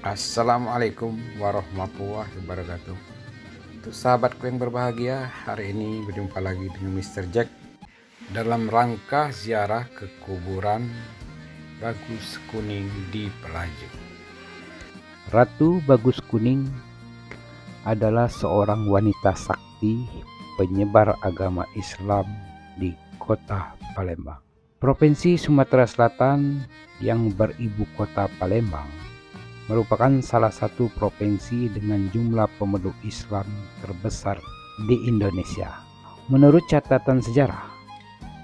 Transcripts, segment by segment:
Assalamualaikum warahmatullahi wabarakatuh. Untuk sahabatku yang berbahagia, hari ini berjumpa lagi dengan Mr. Jack dalam rangka ziarah ke kuburan Bagus Kuning di Pelaju. Ratu Bagus Kuning adalah seorang wanita sakti penyebar agama Islam di kota Palembang, Provinsi Sumatera Selatan yang beribu kota Palembang. Merupakan salah satu provinsi dengan jumlah pemeluk Islam terbesar di Indonesia. Menurut catatan sejarah,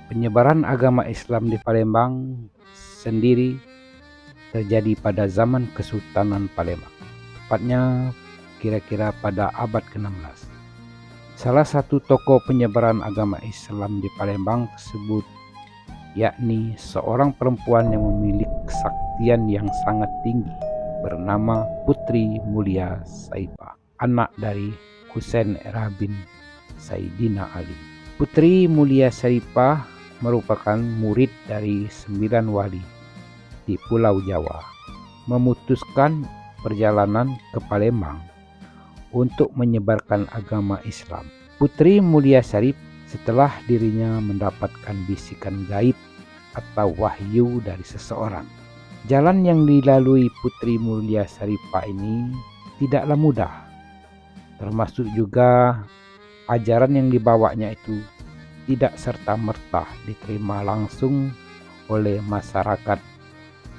penyebaran agama Islam di Palembang sendiri terjadi pada zaman Kesultanan Palembang, tepatnya kira-kira pada abad ke-16. Salah satu tokoh penyebaran agama Islam di Palembang tersebut yakni seorang perempuan yang memiliki kesaktian yang sangat tinggi bernama Putri Mulia Saipah, anak dari Husain Era bin Saidina Ali. Putri Mulia Saipah merupakan murid dari 9 wali di Pulau Jawa, memutuskan perjalanan ke Palembang untuk menyebarkan agama Islam. Putri Mulia Saipah setelah dirinya mendapatkan bisikan gaib atau wahyu dari seseorang. Jalan yang dilalui Putri Mulia Saipah ini tidaklah mudah, termasuk juga ajaran yang dibawanya itu tidak serta-merta diterima langsung oleh masyarakat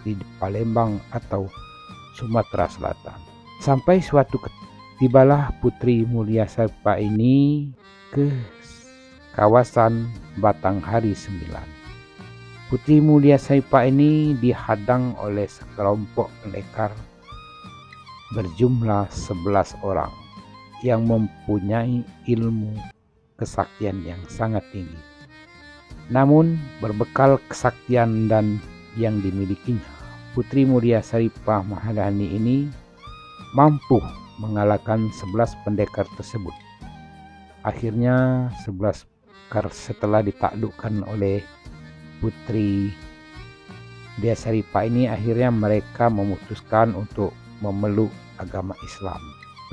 di Palembang atau Sumatera Selatan. Sampai suatu tibalah Putri Mulia Saipah ini ke kawasan Batanghari 9. Putri Mulia Saipah ini dihadang oleh sekelompok pendekar berjumlah 11 orang yang mempunyai ilmu kesaktian yang sangat tinggi. Namun berbekal kesaktian dan yang dimilikinya, Putri Mulia Saipah Maharani ini mampu mengalahkan 11 pendekar tersebut. Akhirnya 11 pendekar setelah ditaklukkan oleh Putri Mulia Saipah ini, akhirnya mereka memutuskan untuk memeluk agama Islam.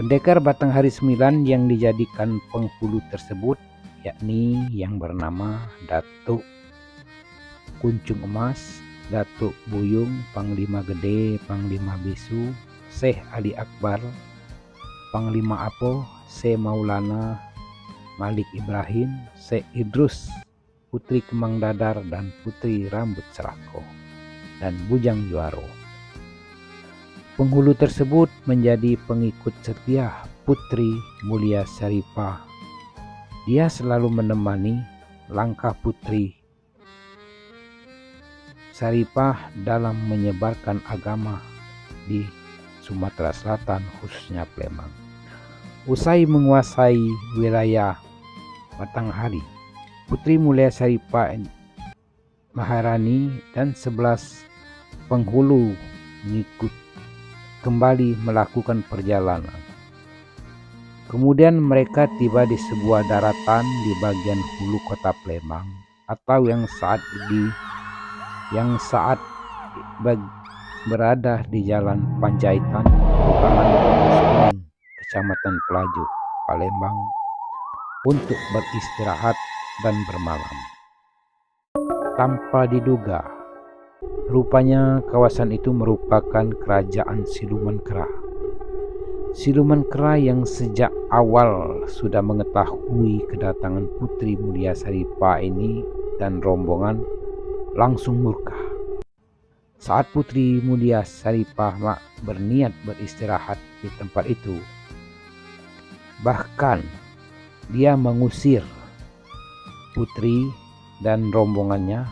Pendekar Batanghari 9 yang dijadikan penghulu tersebut yakni yang bernama Datuk Kuncung Emas, Datuk Buyung, Panglima Gede, Panglima Bisu, Syekh Ali Akbar, Panglima Apo, Syekh Maulana Malik Ibrahim, Syekh Idrus, Putri Kemang Dadar, dan Putri Rambut Serako, dan Bujang Juaro. Penghulu tersebut menjadi pengikut setia Putri Mulia Saipah. Dia selalu menemani langkah Putri Saipah dalam menyebarkan agama di Sumatera Selatan, khususnya Palembang. Usai menguasai wilayah Batanghari, Putri Mulia Saipah Maharani dan 11 penghulu mengikut kembali melakukan perjalanan. Kemudian mereka tiba di sebuah daratan di bagian hulu kota Palembang, atau yang berada di Jalan Panjaitan, Kelurahan Kecamatan Pelaju, Palembang, untuk beristirahat dan bermalam. Tanpa diduga, rupanya kawasan itu merupakan kerajaan siluman kera. Siluman kera yang sejak awal sudah mengetahui kedatangan Putri Mulia Saipah ini dan rombongan langsung murka. Saat Putri Mulia Saipah berniat beristirahat di tempat itu, bahkan dia mengusir Putri dan rombongannya.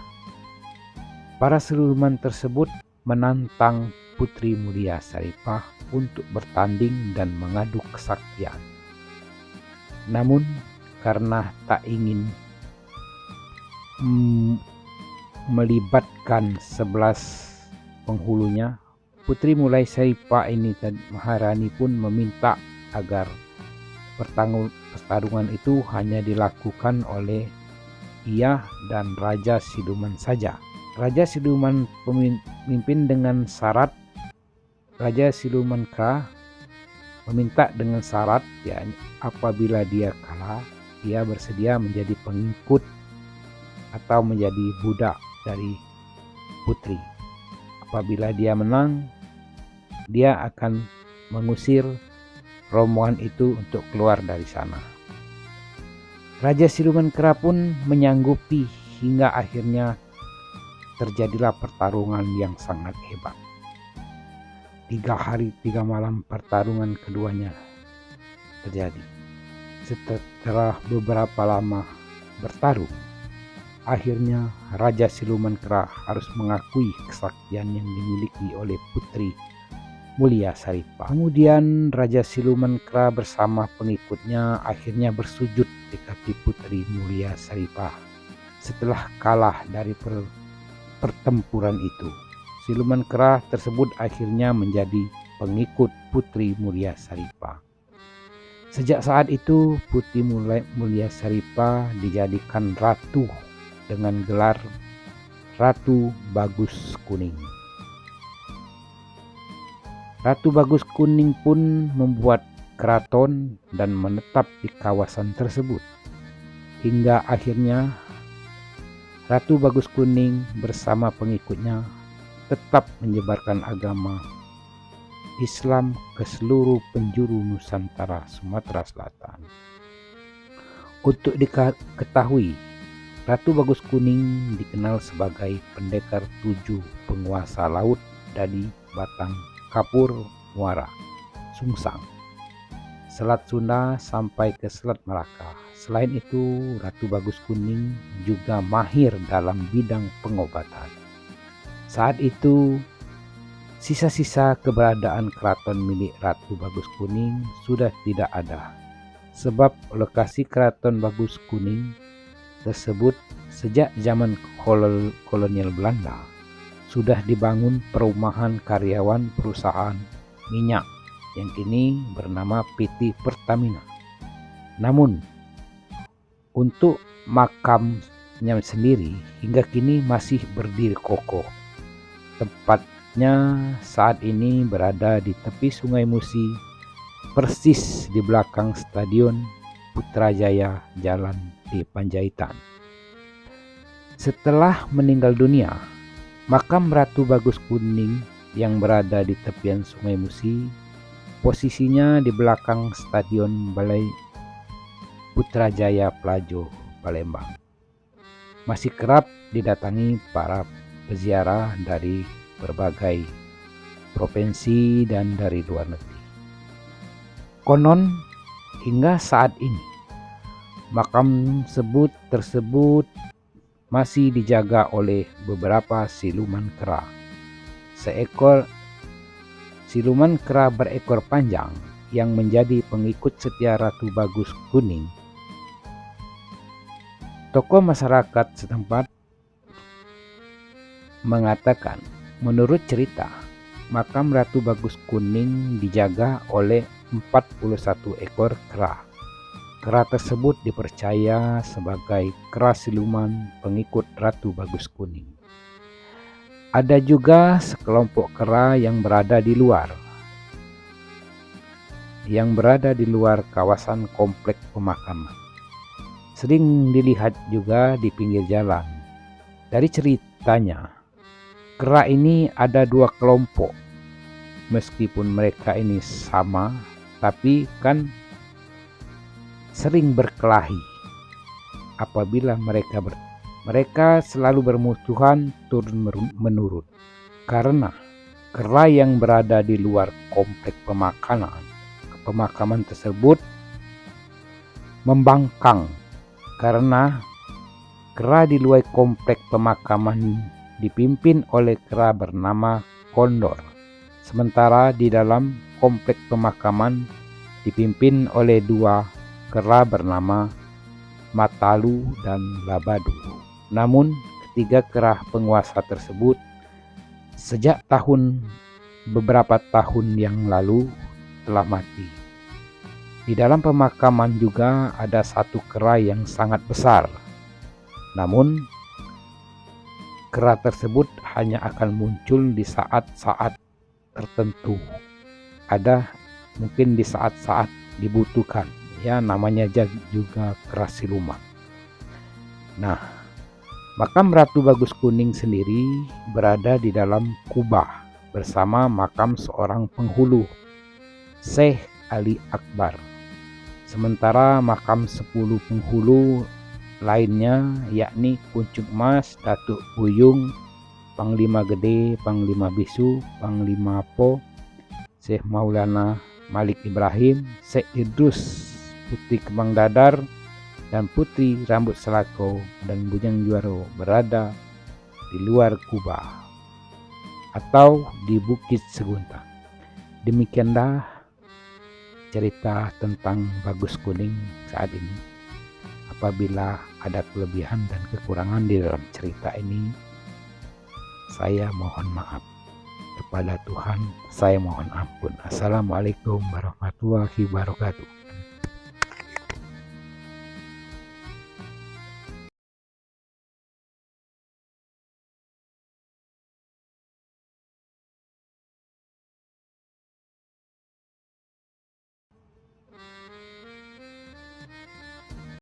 Para siluman tersebut menantang Putri Mulia Saipah untuk bertanding dan mengadu kesaktian. Namun karena tak ingin melibatkan 11 penghulunya, Putri Mulia Saipah ini Maharani pun meminta agar pertarungan itu hanya dilakukan oleh ia dan Raja Siluman saja. Raja Siluman memimpin dengan syarat Raja Siluman Kera meminta dengan syarat apabila dia kalah, dia bersedia menjadi pengikut atau menjadi budak dari putri. Apabila dia menang, dia akan mengusir rombongan itu untuk keluar dari sana. Raja Siluman Kera pun menyanggupi hingga akhirnya terjadilah pertarungan yang sangat hebat. 3 hari 3 malam pertarungan keduanya terjadi. Setelah beberapa lama bertarung, akhirnya Raja Siluman Kera harus mengakui kesaktian yang dimiliki oleh Putri Mulia Saripa. Kemudian Raja Siluman Kera bersama pengikutnya akhirnya bersujud di kaki Putri Mulia Saripa. Setelah kalah dari pertempuran itu, Siluman Kera tersebut akhirnya menjadi pengikut Putri Mulia Saripa. Sejak saat itu Putri Mulia Saripa dijadikan ratu dengan gelar Ratu Bagus Kuning. Ratu Bagus Kuning pun membuat keraton dan menetap di kawasan tersebut. Hingga akhirnya Ratu Bagus Kuning bersama pengikutnya tetap menyebarkan agama Islam ke seluruh penjuru Nusantara Sumatera Selatan. Untuk diketahui, Ratu Bagus Kuning dikenal sebagai pendekar 7 penguasa laut dari Batang, Kapur, Muara, Sungsang, Selat Sunda sampai ke Selat Melaka. Selain itu, Ratu Bagus Kuning juga mahir dalam bidang pengobatan. Saat itu, sisa-sisa keberadaan keraton milik Ratu Bagus Kuning sudah tidak ada, sebab lokasi keraton Bagus Kuning tersebut sejak zaman kolonial Belanda sudah dibangun perumahan karyawan perusahaan minyak yang kini bernama PT Pertamina. Namun, untuk makamnya sendiri hingga kini masih berdiri kokoh. Tempatnya saat ini berada di tepi Sungai Musi, persis di belakang Stadion Putrajaya Jalan di Panjaitan. Setelah meninggal dunia, makam Ratu Bagus Kuning yang berada di tepian Sungai Musi posisinya di belakang Stadion Balai Putrajaya Plajo, Palembang. Masih kerap didatangi para peziarah dari berbagai provinsi dan dari luar negeri. Konon hingga saat ini makam tersebut masih dijaga oleh beberapa siluman kera. Seekor siluman kera berekor panjang yang menjadi pengikut setia Ratu Bagus Kuning. Tokoh masyarakat setempat mengatakan, menurut cerita, makam Ratu Bagus Kuning dijaga oleh 41 ekor kera. Kera tersebut dipercaya sebagai kera siluman pengikut Ratu Bagus Kuning. Ada juga sekelompok kera yang berada di luar kawasan komplek pemakaman. Sering dilihat juga di pinggir jalan. Dari ceritanya, kera ini ada 2 kelompok. Meskipun mereka ini sama, tapi kan sering berkelahi. Apabila mereka selalu bermusuhan turun-menurun. Karena kera yang berada di luar komplek pemakaman tersebut membangkang. Karena kera di luar komplek pemakaman dipimpin oleh kera bernama Kondor. Sementara di dalam komplek pemakaman dipimpin oleh 2 kera bernama Matalu dan Labadu. Namun ketiga kera penguasa tersebut sejak beberapa tahun yang lalu telah mati. Di dalam pemakaman juga ada 1 kera yang sangat besar. Namun kera tersebut hanya akan muncul di saat-saat tertentu. Ada mungkin di saat-saat dibutuhkan, ya namanya juga kera siluman. Nah, makam Ratu Bagus Kuning sendiri berada di dalam kubah bersama makam seorang penghulu, Syekh Ali Akbar. Sementara makam 10 penghulu lainnya yakni Kuncung Mas, Datuk Buyung, Panglima Gede, Panglima Bisu, Panglima Po, Syekh Maulana Malik Ibrahim, Syekh Idrus, Putri Kembang Dadar, dan Putri Rambut Selako dan Bujang Juaro berada di luar kubah atau di Bukit Seguntang. Demikianlah cerita tentang Bagus Kuning saat ini. Apabila ada kelebihan dan kekurangan di dalam cerita ini, saya mohon maaf. Kepada Tuhan saya mohon ampun. Assalamualaikum warahmatullahi wabarakatuh.